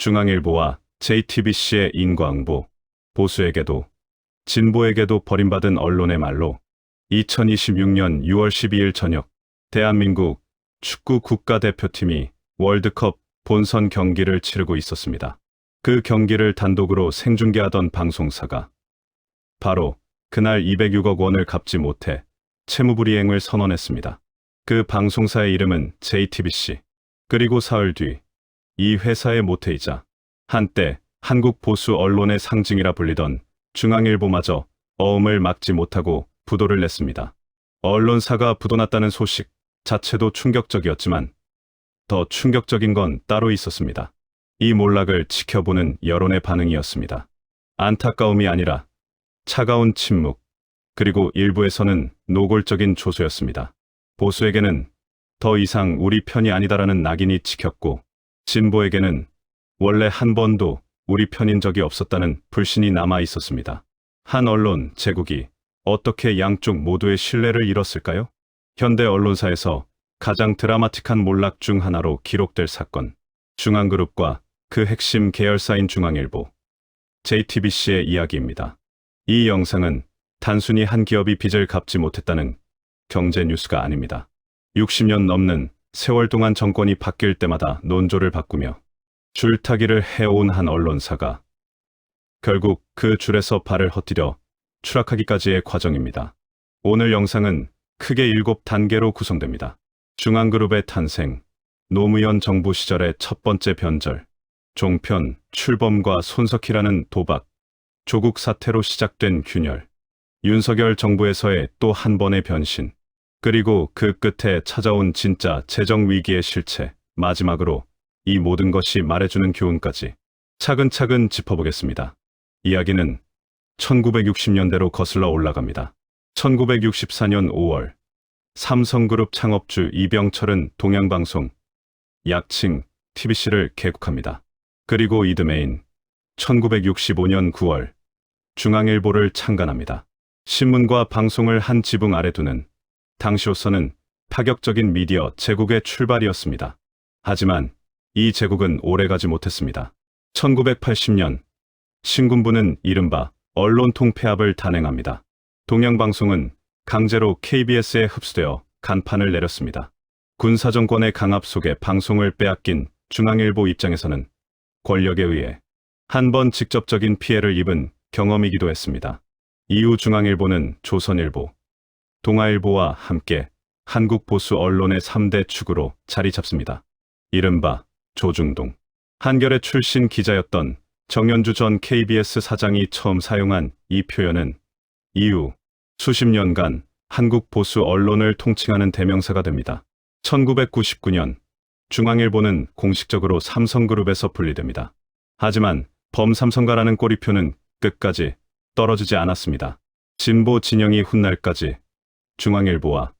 중앙일보와 JTBC의 인과응보, 보수에게도 진보에게도 버림받은 언론의 말로 2026년 6월 12일 저녁 대한민국 축구 국가대표팀이 월드컵 본선 경기를 치르고 있었습니다. 그 경기를 단독으로 생중계하던 방송사가 바로 그날 206억 원을 갚지 못해 채무불이행을 선언했습니다. 그 방송사의 이름은 JTBC. 그리고 사흘 뒤 이 회사의 모태이자 한때 한국 보수 언론의 상징이라 불리던 중앙일보마저 어음을 막지 못하고 부도를 냈습니다. 언론사가 부도났다는 소식 자체도 충격적이었지만 더 충격적인 건 따로 있었습니다. 이 몰락을 지켜보는 여론의 반응이었습니다. 안타까움이 아니라 차가운 침묵, 그리고 일부에서는 노골적인 조소였습니다. 보수에게는 더 이상 우리 편이 아니다라는 낙인이 찍혔고, 진보에게는 원래 한 번도 우리 편인 적이 없었다는 불신이 남아 있었습니다. 한 언론 제국이 어떻게 양쪽 모두의 신뢰를 잃었을까요? 현대 언론사에서 가장 드라마틱한 몰락 중 하나로 기록될 사건, 중앙그룹과 그 핵심 계열사인 중앙일보, JTBC의 이야기입니다. 이 영상은 단순히 한 기업이 빚을 갚지 못했다는 경제 뉴스가 아닙니다. 60년 넘는 세월 동안 정권이 바뀔 때마다 논조를 바꾸며 줄타기를 해온 한 언론사가 결국 그 줄에서 발을 헛디뎌 추락하기까지의 과정입니다. 오늘 영상은 크게 7단계로 구성됩니다. 중앙그룹의 탄생, 노무현 정부 시절의 첫 번째 변절, 종편, 출범과 손석희라는 도박, 조국 사태로 시작된 균열, 윤석열 정부에서의 또 한 번의 변신, 그리고 그 끝에 찾아온 진짜 재정 위기의 실체, 마지막으로 이 모든 것이 말해주는 교훈까지 차근차근 짚어보겠습니다. 이야기는 1960년대로 거슬러 올라갑니다. 1964년 5월, 삼성그룹 창업주 이병철은 동양방송, 약칭 TBC를 개국합니다. 그리고 이듬해인 1965년 9월, 중앙일보를 창간합니다. 신문과 방송을 한 지붕 아래 두는 당시로서는 파격적인 미디어 제국의 출발이었습니다. 하지만 이 제국은 오래가지 못했습니다. 1980년, 신군부는 이른바 언론통 폐합을 단행합니다. 동양방송은 강제로 KBS에 흡수되어 간판을 내렸습니다. 군사정권의 강압 속에 방송을 빼앗긴 중앙일보 입장에서는 권력에 의해 한 번 직접적인 피해를 입은 경험이기도 했습니다. 이후 중앙일보는 조선일보, 동아일보와 함께 한국 보수 언론의 3대 축으로 자리 잡습니다. 이른바 조중동. 한겨레 출신 기자였던 정연주 전 KBS 사장이 처음 사용한 이 표현은 이후 수십 년간 한국 보수 언론을 통칭하는 대명사가 됩니다. 1999년 중앙일보는 공식적으로 삼성그룹에서 분리됩니다. 하지만 범삼성가라는 꼬리표는 끝까지 떨어지지 않았습니다. 진보 진영이 훗날까지 중앙일보와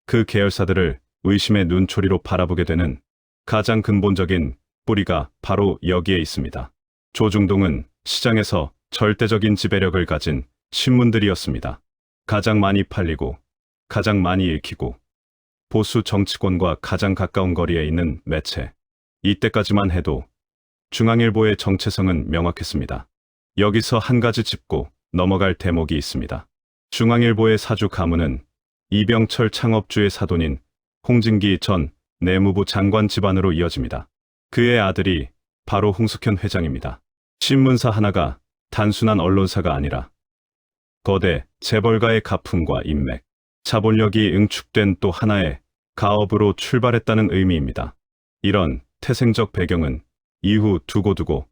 그 계열사들을 의심의 눈초리로 바라보게 되는 가장 근본적인 뿌리가 바로 여기에 있습니다. 조중동은 시장에서 절대적인 지배력을 가진 신문들이었습니다. 가장 많이 팔리고 가장 많이 읽히고 보수 정치권과 가장 가까운 거리에 있는 매체. 이때까지만 해도 중앙일보의 정체성은 명확했습니다. 여기서 한 가지 짚고 넘어갈 대목이 있습니다. 중앙일보의 사주 가문은 이병철 창업주의 사돈인 홍진기 전 내무부 장관 집안으로 이어집니다. 그의 아들이 바로 홍석현 회장입니다. 신문사 하나가 단순한 언론사가 아니라 거대 재벌가의 가풍과 인맥, 자본력이 응축된 또 하나의 가업으로 출발했다는 의미입니다. 이런 태생적 배경은 이후 두고두고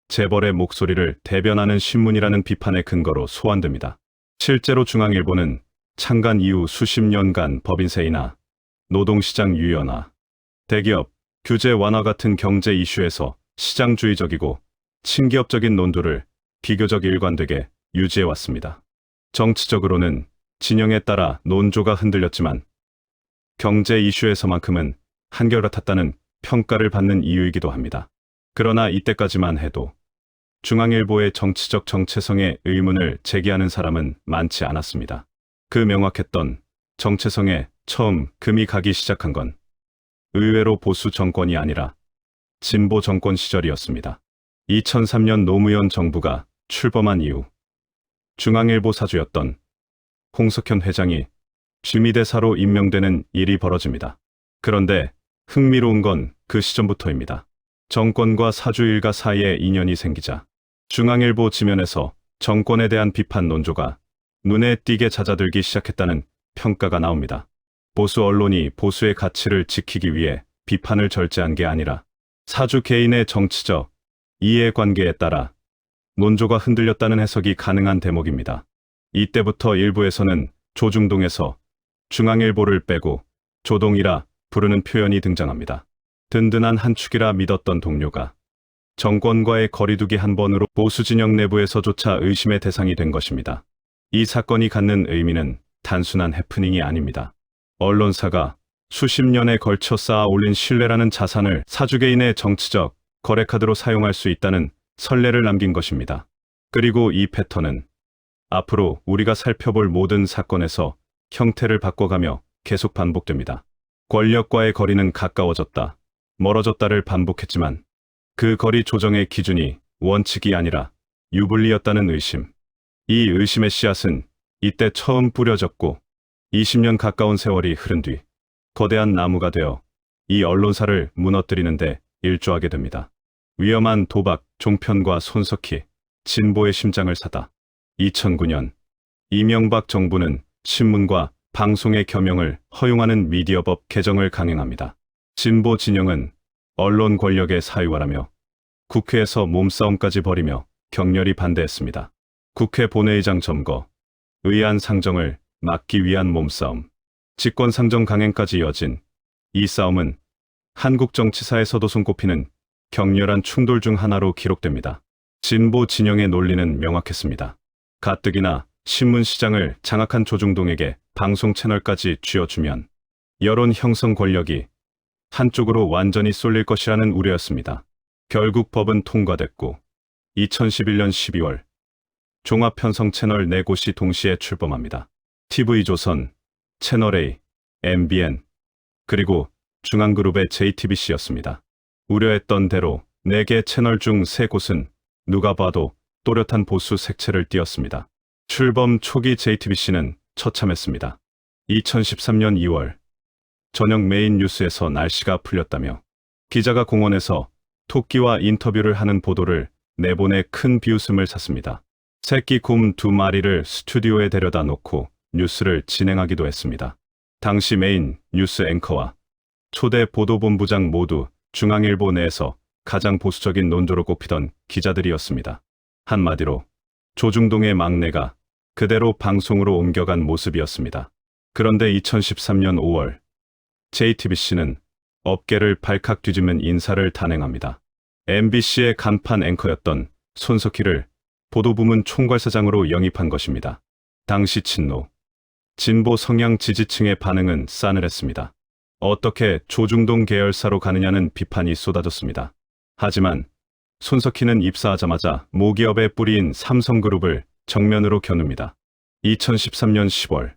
재벌의 목소리를 대변하는 신문이라는 비판의 근거로 소환됩니다. 실제로 중앙일보는 창간 이후 수십 년간 법인세이나 노동시장 유연화, 대기업 규제 완화 같은 경제 이슈에서 시장주의적이고 친기업적인 논조를 비교적 일관되게 유지해왔습니다. 정치적으로는 진영에 따라 논조가 흔들렸지만 경제 이슈에서만큼은 한결같았다는 평가를 받는 이유이기도 합니다. 그러나 이때까지만 해도 중앙일보의 정치적 정체성에 의문을 제기하는 사람은 많지 않았습니다. 그 명확했던 정체성에 처음 금이 가기 시작한 건 의외로 보수 정권이 아니라 진보 정권 시절이었습니다. 2003년 노무현 정부가 출범한 이후 중앙일보 사주였던 홍석현 회장이 주미대사로 임명되는 일이 벌어집니다. 그런데 흥미로운 건 그 시점부터입니다. 정권과 사주 일가 사이에 인연이 생기자 중앙일보 지면에서 정권에 대한 비판 논조가 눈에 띄게 잦아들기 시작했다는 평가가 나옵니다. 보수 언론이 보수의 가치를 지키기 위해 비판을 절제한 게 아니라 사주 개인의 정치적 이해관계에 따라 논조가 흔들렸다는 해석이 가능한 대목입니다. 이때부터 일부에서는 조중동에서 중앙일보를 빼고 조동이라 부르는 표현이 등장합니다. 든든한 한 축이라 믿었던 동료가 정권과의 거리두기 한 번으로 보수 진영 내부에서조차 의심의 대상이 된 것입니다. 이 사건이 갖는 의미는 단순한 해프닝이 아닙니다. 언론사가 수십 년에 걸쳐 쌓아 올린 신뢰라는 자산을 사주개인의 정치적 거래카드로 사용할 수 있다는 선례를 남긴 것입니다. 그리고 이 패턴은 앞으로 우리가 살펴볼 모든 사건에서 형태를 바꿔가며 계속 반복됩니다. 권력과의 거리는 가까워졌다, 멀어졌다를 반복했지만 그 거리 조정의 기준이 원칙이 아니라 유불리였다는 의심. 이 의심의 씨앗은 이때 처음 뿌려졌고 20년 가까운 세월이 흐른 뒤 거대한 나무가 되어 이 언론사를 무너뜨리는데 일조하게 됩니다. 위험한 도박, 종편과 손석희, 진보의 심장을 사다. 2009년 이명박 정부는 신문과 방송의 겸용을 허용하는 미디어법 개정을 강행합니다. 진보 진영은 언론 권력의 사유화라며 국회에서 몸싸움까지 벌이며 격렬히 반대했습니다. 국회 본회의장 점거, 의안 상정을 막기 위한 몸싸움, 직권 상정 강행까지 이어진 이 싸움은 한국 정치사에서도 손꼽히는 격렬한 충돌 중 하나로 기록됩니다. 진보 진영의 논리는 명확했습니다. 가뜩이나 신문 시장을 장악한 조중동에게 방송 채널까지 쥐어주면 여론 형성 권력이 한쪽으로 완전히 쏠릴 것이라는 우려였습니다. 결국 법은 통과됐고 2011년 12월 종합편성 채널 4곳이 동시에 출범합니다. TV조선, 채널A, MBN, 그리고 중앙그룹의 JTBC였습니다. 우려했던 대로 4개 채널 중 3곳은 누가 봐도 또렷한 보수 색채를 띄었습니다. 출범 초기 JTBC는 처참했습니다. 2013년 2월 저녁 메인 뉴스에서 날씨가 풀렸다며 기자가 공원에서 토끼와 인터뷰를 하는 보도를 내보내 큰 비웃음을 샀습니다. 새끼 곰 2마리를 스튜디오에 데려다 놓고 뉴스를 진행하기도 했습니다. 당시 메인 뉴스 앵커와 초대 보도본부장 모두 중앙일보 내에서 가장 보수적인 논조로 꼽히던 기자들이었습니다. 한마디로 조중동의 막내가 그대로 방송으로 옮겨간 모습이었습니다. 그런데 2013년 5월 JTBC는 업계를 발칵 뒤집는 인사를 단행합니다. MBC의 간판 앵커였던 손석희를 보도부문 총괄사장으로 영입한 것입니다. 당시 친노, 진보 성향 지지층의 반응은 싸늘했습니다. 어떻게 조중동 계열사로 가느냐는 비판이 쏟아졌습니다. 하지만 손석희는 입사하자마자 모기업의 뿌리인 삼성그룹을 정면으로 겨눕니다. 2013년 10월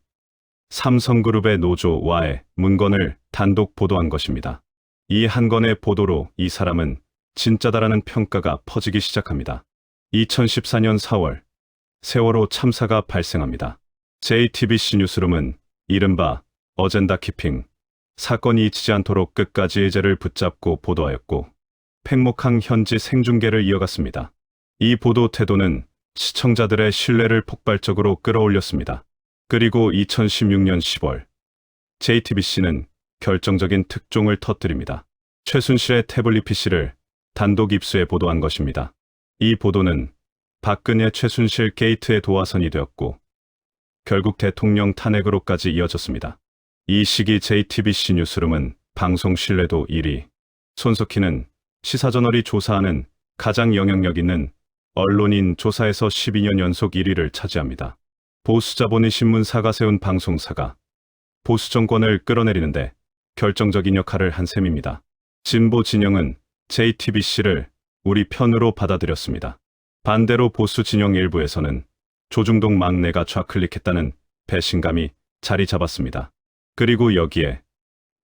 삼성그룹의 노조와의 문건을 단독 보도한 것입니다. 이 한 건의 보도로 이 사람은 진짜다라는 평가가 퍼지기 시작합니다. 2014년 4월 세월호 참사가 발생합니다. JTBC 뉴스룸은 이른바 어젠다 키핑, 사건이 잊히지 않도록 끝까지 의제를 붙잡고 보도하였고 팽목항 현지 생중계를 이어갔습니다. 이 보도 태도는 시청자들의 신뢰를 폭발적으로 끌어올렸습니다. 그리고 2016년 10월 JTBC는 결정적인 특종을 터뜨립니다. 최순실의 태블릿 PC를 단독 입수해 보도한 것입니다. 이 보도는 박근혜 최순실 게이트의 도화선이 되었고 결국 대통령 탄핵으로까지 이어졌습니다. 이 시기 JTBC 뉴스룸은 방송 신뢰도 1위, 손석희는 시사저널이 조사하는 가장 영향력 있는 언론인 조사에서 12년 연속 1위를 차지합니다. 보수자본의 신문사가 세운 방송사가 보수 정권을 끌어내리는데 결정적인 역할을 한 셈입니다. 진보 진영은 JTBC를 우리 편으로 받아들였습니다. 반대로 보수 진영 일부에서는 조중동 막내가 좌클릭했다는 배신감이 자리 잡았습니다. 그리고 여기에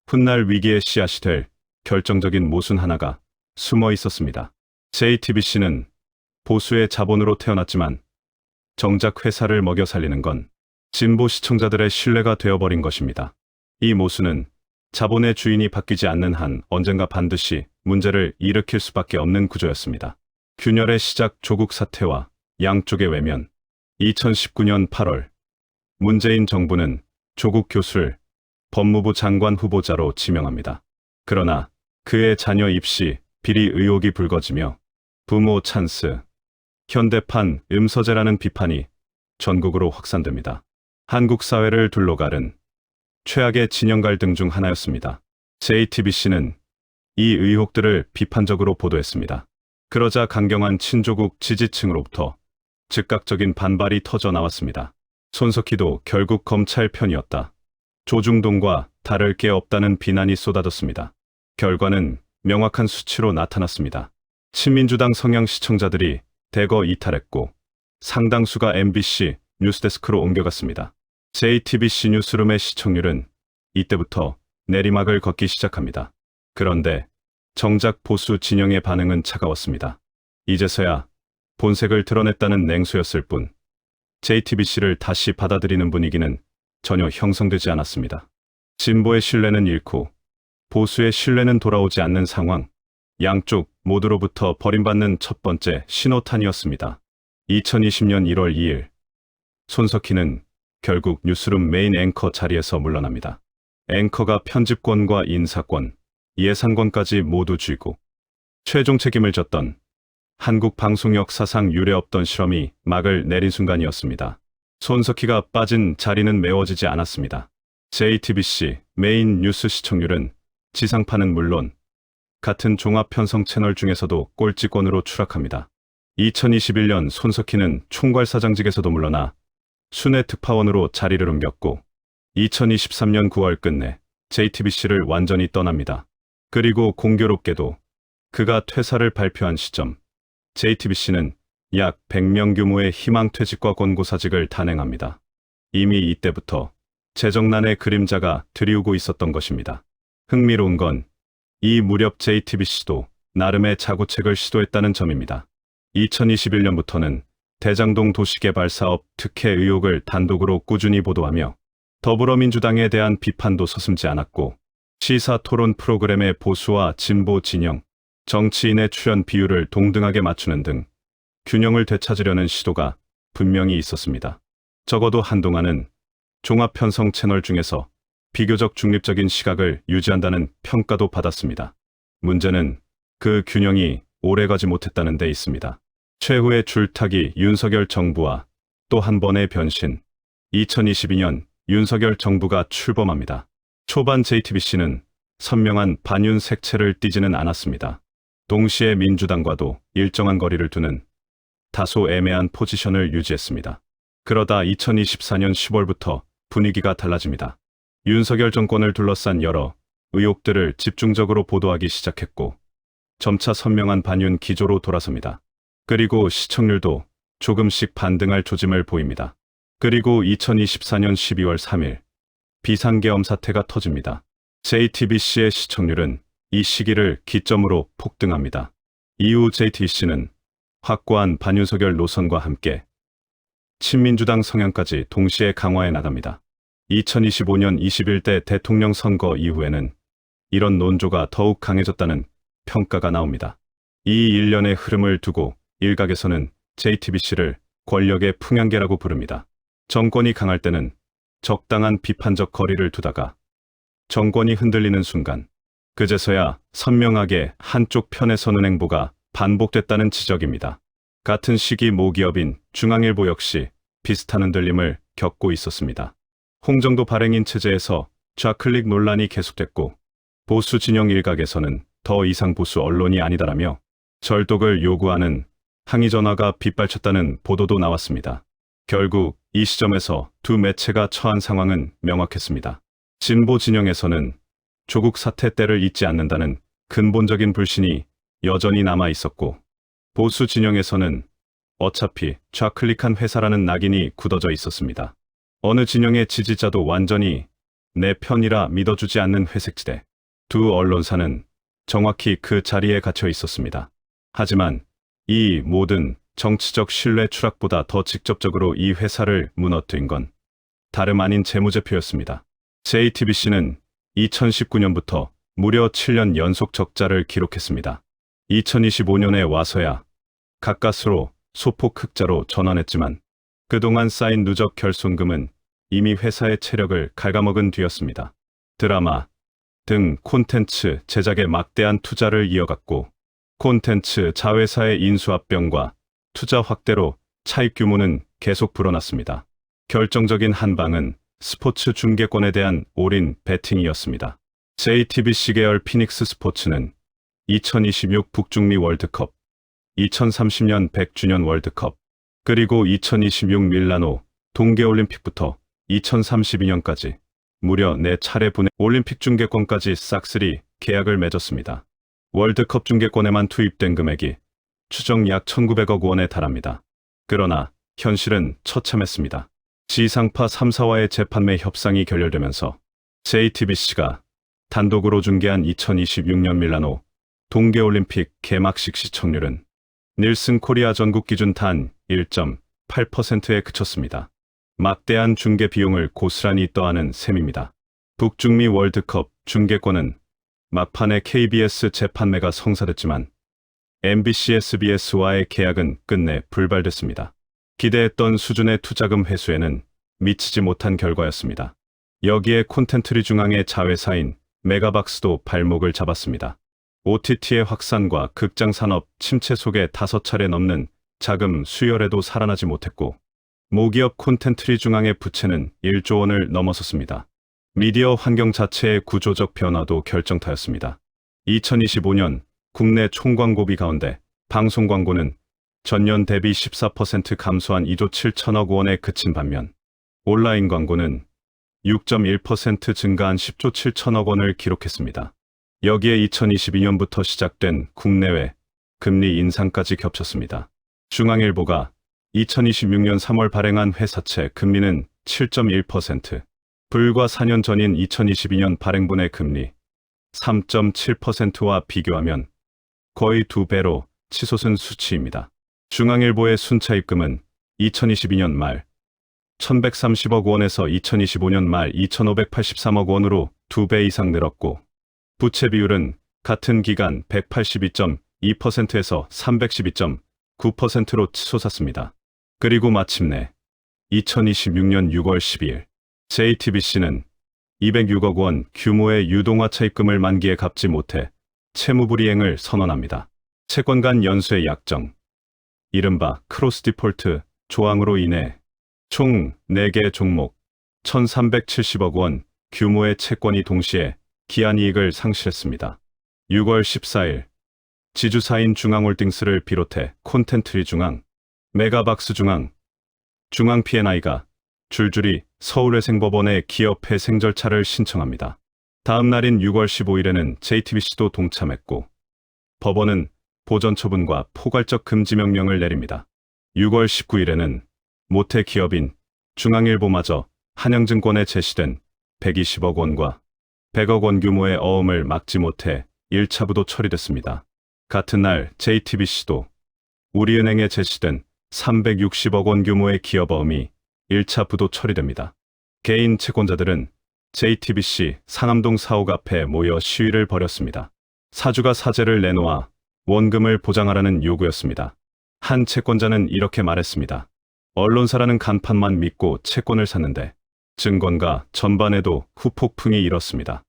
훗날 위기의 씨앗이 될 결정적인 모순 하나가 숨어 있었습니다. JTBC는 보수의 자본으로 태어났지만 정작 회사를 먹여 살리는 건 진보 시청자들의 신뢰가 되어버린 것입니다. 이 모순은 자본의 주인이 바뀌지 않는 한 언젠가 반드시 문제를 일으킬 수밖에 없는 구조였습니다. 균열의 시작 조국 사태와 양쪽의 외면. 2019년 8월 문재인 정부는 조국 교수를 법무부 장관 후보자로 지명합니다. 그러나 그의 자녀 입시 비리 의혹이 불거지며 부모 찬스, 현대판 음서제라는 비판이 전국으로 확산됩니다. 한국 사회를 둘러가른 최악의 진영 갈등 중 하나였습니다. JTBC는 이 의혹들을 비판적으로 보도했습니다. 그러자 강경한 친조국 지지층으로부터 즉각적인 반발이 터져 나왔습니다. 손석희도 결국 검찰 편이었다. 조중동과 다를 게 없다는 비난이 쏟아졌습니다. 결과는 명확한 수치로 나타났습니다. 친민주당 성향 시청자들이 대거 이탈했고 상당수가 MBC 뉴스데스크로 옮겨갔습니다. JTBC 뉴스룸의 시청률은 이때부터 내리막을 걷기 시작합니다. 그런데 정작 보수 진영의 반응은 차가웠습니다. 이제서야 본색을 드러냈다는 냉소였을 뿐 JTBC를 다시 받아들이는 분위기는 전혀 형성되지 않았습니다. 진보의 신뢰는 잃고 보수의 신뢰는 돌아오지 않는 상황. 양쪽 모두로부터 버림받는 첫 번째 신호탄이었습니다. 2020년 1월 2일 손석희는 결국 뉴스룸 메인 앵커 자리에서 물러납니다. 앵커가 편집권과 인사권, 예산권까지 모두 쥐고 최종 책임을 졌던 한국 방송 역사상 유례없던 실험이 막을 내린 순간이었습니다. 손석희가 빠진 자리는 메워지지 않았습니다. JTBC 메인 뉴스 시청률은 지상파는 물론 같은 종합 편성 채널 중에서도 꼴찌권으로 추락합니다. 2021년 손석희는 총괄사장직에서도 물러나 순회 특파원으로 자리를 옮겼고 2023년 9월 끝내 JTBC를 완전히 떠납니다. 그리고 공교롭게도 그가 퇴사를 발표한 시점 JTBC는 약 100명 규모의 희망퇴직과 권고사직을 단행합니다. 이미 이때부터 재정난의 그림자가 드리우고 있었던 것입니다. 흥미로운 건 이 무렵 JTBC도 나름의 자구책을 시도했다는 점입니다. 2021년부터는 대장동 도시개발사업 특혜 의혹을 단독으로 꾸준히 보도하며 더불어민주당에 대한 비판도 서슴지 않았고 시사 토론 프로그램의 보수와 진보 진영, 정치인의 출연 비율을 동등하게 맞추는 등 균형을 되찾으려는 시도가 분명히 있었습니다. 적어도 한동안은 종합편성 채널 중에서 비교적 중립적인 시각을 유지한다는 평가도 받았습니다. 문제는 그 균형이 오래가지 못했다는 데 있습니다. 최후의 줄타기 윤석열 정부와 또 한 번의 변신. 2022년 윤석열 정부가 출범합니다. 초반 JTBC는 선명한 반윤 색채를 띠지는 않았습니다. 동시에 민주당과도 일정한 거리를 두는 다소 애매한 포지션을 유지했습니다. 그러다 2024년 10월부터 분위기가 달라집니다. 윤석열 정권을 둘러싼 여러 의혹들을 집중적으로 보도하기 시작했고 점차 선명한 반윤 기조로 돌아섭니다. 그리고 시청률도 조금씩 반등할 조짐을 보입니다. 그리고 2024년 12월 3일 비상계엄 사태가 터집니다. JTBC의 시청률은 이 시기를 기점으로 폭등합니다. 이후 JTBC는 확고한 반윤석열 노선과 함께 친민주당 성향까지 동시에 강화해 나갑니다. 2025년 21대 대통령 선거 이후에는 이런 논조가 더욱 강해졌다는 평가가 나옵니다. 이 일련의 흐름을 두고 일각에서는 JTBC를 권력의 풍향계라고 부릅니다. 정권이 강할 때는 적당한 비판적 거리를 두다가 정권이 흔들리는 순간 그제서야 선명하게 한쪽 편에 서는 행보가 반복됐다는 지적입니다. 같은 시기 모기업인 중앙일보 역시 비슷한 흔들림을 겪고 있었습니다. 홍정도 발행인 체제에서 좌클릭 논란이 계속됐고 보수 진영 일각에서는 더 이상 보수 언론이 아니다라며 절독을 요구하는 항의 전화가 빗발쳤다는 보도도 나왔습니다. 결국 이 시점에서 두 매체가 처한 상황은 명확했습니다. 진보 진영에서는 조국 사태 때를 잊지 않는다는 근본적인 불신이 여전히 남아 있었고 보수 진영에서는 어차피 좌클릭한 회사라는 낙인이 굳어져 있었습니다. 어느 진영의 지지자도 완전히 내 편이라 믿어주지 않는 회색지대. 두 언론사는 정확히 그 자리에 갇혀 있었습니다. 하지만 이 모든 정치적 신뢰 추락보다 더 직접적으로 이 회사를 무너뜨린 건 다름 아닌 재무제표였습니다. JTBC는 2019년부터 무려 7년 연속 적자를 기록했습니다. 2025년에 와서야 가까스로 소폭 흑자로 전환했지만 그동안 쌓인 누적 결손금은 이미 회사의 체력을 갉아먹은 뒤였습니다. 드라마 등 콘텐츠 제작에 막대한 투자를 이어갔고 콘텐츠 자회사의 인수합병과 투자 확대로 차익 규모는 계속 불어났습니다. 결정적인 한 방은 스포츠 중계권에 대한 올인 베팅이었습니다. JTBC 계열 피닉스 스포츠는 2026 북중미 월드컵, 2030년 100주년 월드컵, 그리고 2026 밀라노 동계올림픽부터 2032년까지 무려 4차례 분의 올림픽 중계권까지 싹쓸이 계약을 맺었습니다. 월드컵 중계권에만 투입된 금액이 추정 약 1,900억 원에 달합니다. 그러나 현실은 처참했습니다. 지상파 3사와의 재판매 협상이 결렬되면서 JTBC가 단독으로 중계한 2026년 밀라노 동계올림픽 개막식 시청률은 닐슨 코리아 전국 기준 단 1.8%에 그쳤습니다. 막대한 중계 비용을 고스란히 떠안은 셈입니다. 북중미 월드컵 중계권은 막판에 KBS 재판매가 성사됐지만 MBC, SBS와의 계약은 끝내 불발됐습니다. 기대했던 수준의 투자금 회수에는 미치지 못한 결과였습니다. 여기에 콘텐츠리 중앙의 자회사인 메가박스도 발목을 잡았습니다. OTT의 확산과 극장 산업 침체 속에 5차례 넘는 자금 수혈에도 살아나지 못했고 모기업 콘텐츠리 중앙의 부채는 1조 원을 넘어섰습니다. 미디어 환경 자체의 구조적 변화도 결정타였습니다. 2025년 국내 총광고비 가운데 방송 광고는 전년 대비 14% 감소한 2조 7천억 원에 그친 반면 온라인 광고는 6.1% 증가한 10조 7천억 원을 기록했습니다. 여기에 2022년부터 시작된 국내외 금리 인상까지 겹쳤습니다. 중앙일보가 2026년 3월 발행한 회사채 금리는 7.1%, 불과 4년 전인 2022년 발행분의 금리 3.7%와 비교하면 거의 2배로 치솟은 수치입니다. 중앙일보의 순차입금은 2022년 말 1,130억 원에서 2025년 말 2,583억 원으로 2배 이상 늘었고 부채 비율은 같은 기간 182.2%에서 312.9%로 치솟았습니다. 그리고 마침내 2026년 6월 12일 JTBC는 206억 원 규모의 유동화 차입금을 만기에 갚지 못해 채무불이행을 선언합니다. 채권 간 연수의 약정, 이른바 크로스 디폴트 조항으로 인해 총 4개 종목 1,370억 원 규모의 채권이 동시에 기한이익을 상실했습니다. 6월 14일 지주사인 중앙홀딩스를 비롯해 콘텐츠리 중앙, 메가박스 중앙, 중앙 P&I가 줄줄이 서울회생법원에 기업회생 절차를 신청합니다. 다음 날인 6월 15일에는 JTBC도 동참했고 법원은 보전 처분과 포괄적 금지 명령을 내립니다. 6월 19일에는 모태 기업인 중앙일보마저 한양증권에 제시된 120억 원과 100억 원 규모의 어음을 막지 못해 1차 부도 처리됐습니다. 같은 날 JTBC도 우리은행에 제시된 360억 원 규모의 기업 어음이 1차 부도 처리됩니다. 개인 채권자들은 JTBC 상암동 사옥 앞에 모여 시위를 벌였습니다. 사주가 사재를 내놓아 원금을 보장하라는 요구였습니다. 한 채권자는 이렇게 말했습니다. 언론사라는 간판만 믿고 채권을 샀는데 증권가 전반에도 후폭풍이 일었습니다.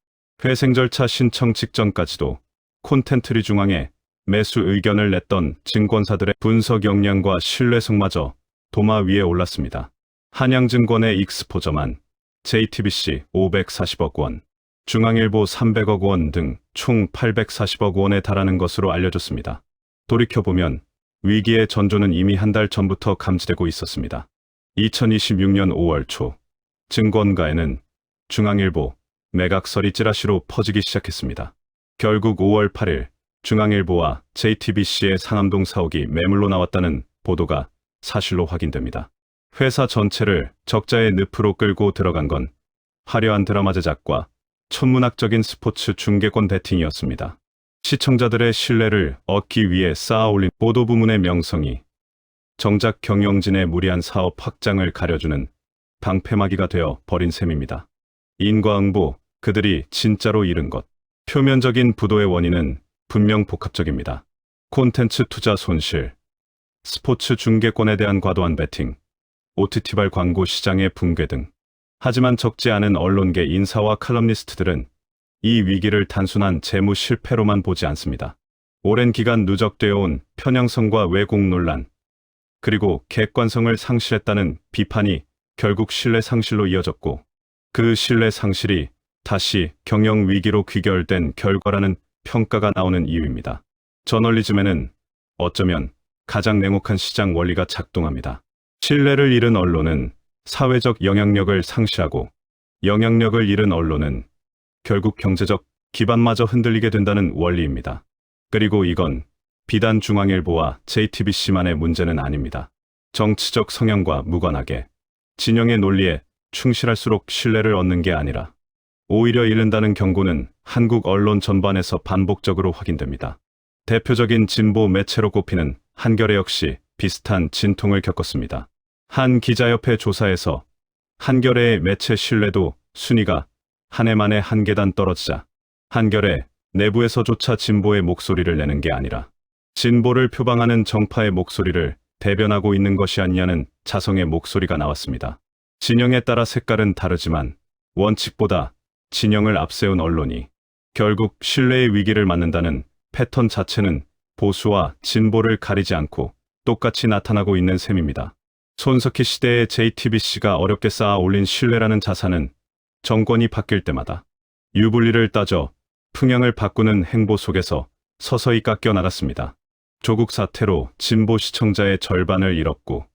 회생 절차 신청 직전까지도 콘텐츠리 중앙에 매수 의견을 냈던 증권사들의 분석 역량과 신뢰성마저 도마 위에 올랐습니다. 한양증권의 익스포저만 JTBC 540억 원, 중앙일보 300억 원 등 총 840억 원에 달하는 것으로 알려졌습니다. 돌이켜보면 위기의 전조는 이미 한 달 전부터 감지되고 있었습니다. 2026년 5월 초 증권가에는 중앙일보 매각설이 찌라시로 퍼지기 시작했습니다. 결국 5월 8일 중앙일보와 JTBC의 상암동 사옥이 매물로 나왔다는 보도가 사실로 확인됩니다. 회사 전체를 적자의 늪으로 끌고 들어간 건 화려한 드라마 제작과 천문학적인 스포츠 중계권 베팅이었습니다. 시청자들의 신뢰를 얻기 위해 쌓아올린 보도 부문의 명성이 정작 경영진의 무리한 사업 확장을 가려주는 방패막이가 되어 버린 셈입니다. 인과응보, 그들이 진짜로 잃은 것. 표면적인 부도의 원인은 분명 복합적입니다. 콘텐츠 투자 손실, 스포츠 중계권에 대한 과도한 베팅, OTT발 광고 시장의 붕괴 등. 하지만 적지 않은 언론계 인사와 칼럼니스트들은 이 위기를 단순한 재무 실패로만 보지 않습니다. 오랜 기간 누적되어 온 편향성과 왜곡 논란, 그리고 객관성을 상실했다는 비판이 결국 신뢰 상실로 이어졌고, 그 신뢰 상실이 다시 경영 위기로 귀결된 결과라는 평가가 나오는 이유입니다. 저널리즘에는 어쩌면 가장 냉혹한 시장 원리가 작동합니다. 신뢰를 잃은 언론은 사회적 영향력을 상실하고, 영향력을 잃은 언론은 결국 경제적 기반마저 흔들리게 된다는 원리입니다. 그리고 이건 비단 중앙일보와 JTBC만의 문제는 아닙니다. 정치적 성향과 무관하게 진영의 논리에 충실할수록 신뢰를 얻는 게 아니라 오히려 잃는다는 경고는 한국 언론 전반에서 반복적으로 확인됩니다. 대표적인 진보 매체로 꼽히는 한겨레 역시 비슷한 진통을 겪었습니다. 한 기자협회 조사에서 한겨레의 매체 신뢰도 순위가 한 해 만에 한 계단 떨어지자 한겨레 내부에서조차 진보의 목소리를 내는 게 아니라 진보를 표방하는 정파의 목소리를 대변하고 있는 것이 아니냐는 자성의 목소리가 나왔습니다. 진영에 따라 색깔은 다르지만 원칙보다 진영을 앞세운 언론이 결국 신뢰의 위기를 맞는다는 패턴 자체는 보수와 진보를 가리지 않고 똑같이 나타나고 있는 셈입니다. 손석희 시대의 JTBC가 어렵게 쌓아 올린 신뢰라는 자산은 정권이 바뀔 때마다 유불리를 따져 풍향을 바꾸는 행보 속에서 서서히 깎여 나갔습니다. 조국 사태로 진보 시청자의 절반을 잃었고,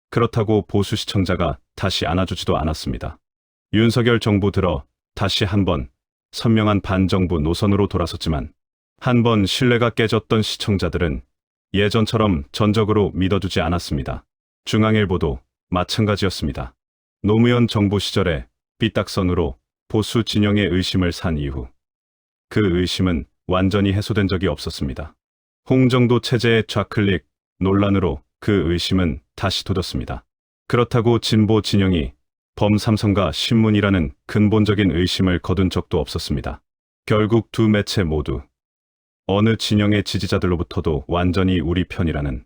그렇다고 보수 시청자가 다시 안아주지도 않았습니다. 윤석열 정부 들어 다시 한번 선명한 반정부 노선으로 돌아섰지만, 한번 신뢰가 깨졌던 시청자들은 예전처럼 전적으로 믿어주지 않았습니다. 중앙일보도 마찬가지였습니다. 노무현 정부 시절에 삐딱선으로 보수 진영의 의심을 산 이후 그 의심은 완전히 해소된 적이 없었습니다. 홍정도 체제의 좌클릭 논란으로 그 의심은 다시 돋았습니다. 그렇다고 진보 진영이 범삼성과 신문이라는 근본적인 의심을 거둔 적도 없었습니다. 결국 두 매체 모두 어느 진영의 지지자들로부터도 완전히 우리 편이라는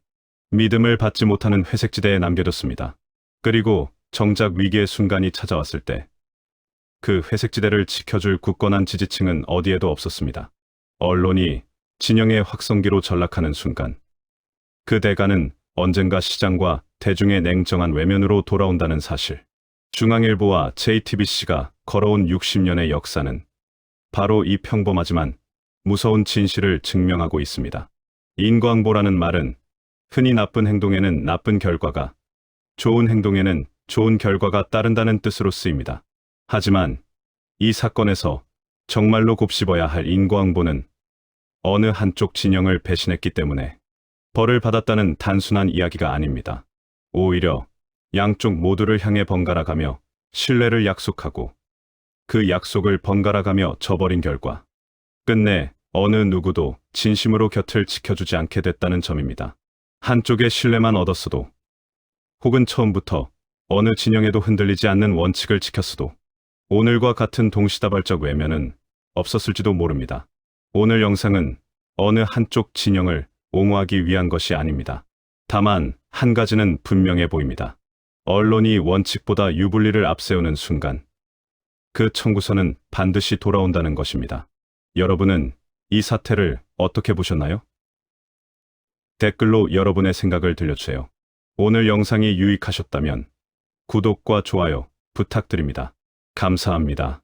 믿음을 받지 못하는 회색지대에 남겨뒀습니다. 그리고 정작 위기의 순간이 찾아왔을 때 그 회색지대를 지켜줄 굳건한 지지층은 어디에도 없었습니다. 언론이 진영의 확성기로 전락하는 순간 그 대가는 언젠가 시장과 대중의 냉정한 외면으로 돌아온다는 사실. 중앙일보와 JTBC가 걸어온 60년의 역사는 바로 이 평범하지만 무서운 진실을 증명하고 있습니다. 인과응보라는 말은 흔히 나쁜 행동에는 나쁜 결과가, 좋은 행동에는 좋은 결과가 따른다는 뜻으로 쓰입니다. 하지만 이 사건에서 정말로 곱씹어야 할 인과응보는 어느 한쪽 진영을 배신했기 때문에 벌을 받았다는 단순한 이야기가 아닙니다. 오히려 양쪽 모두를 향해 번갈아가며 신뢰를 약속하고 그 약속을 번갈아가며 저버린 결과 끝내 어느 누구도 진심으로 곁을 지켜주지 않게 됐다는 점입니다. 한쪽의 신뢰만 얻었어도, 혹은 처음부터 어느 진영에도 흔들리지 않는 원칙을 지켰어도 오늘과 같은 동시다발적 외면은 없었을지도 모릅니다. 오늘 영상은 어느 한쪽 진영을 옹호하기 위한 것이 아닙니다. 다만 한 가지는 분명해 보입니다. 언론이 원칙보다 유불리를 앞세우는 순간 그 청구서는 반드시 돌아온다는 것입니다. 여러분은 이 사태를 어떻게 보셨나요? 댓글로 여러분의 생각을 들려주세요. 오늘 영상이 유익하셨다면 구독과 좋아요 부탁드립니다. 감사합니다.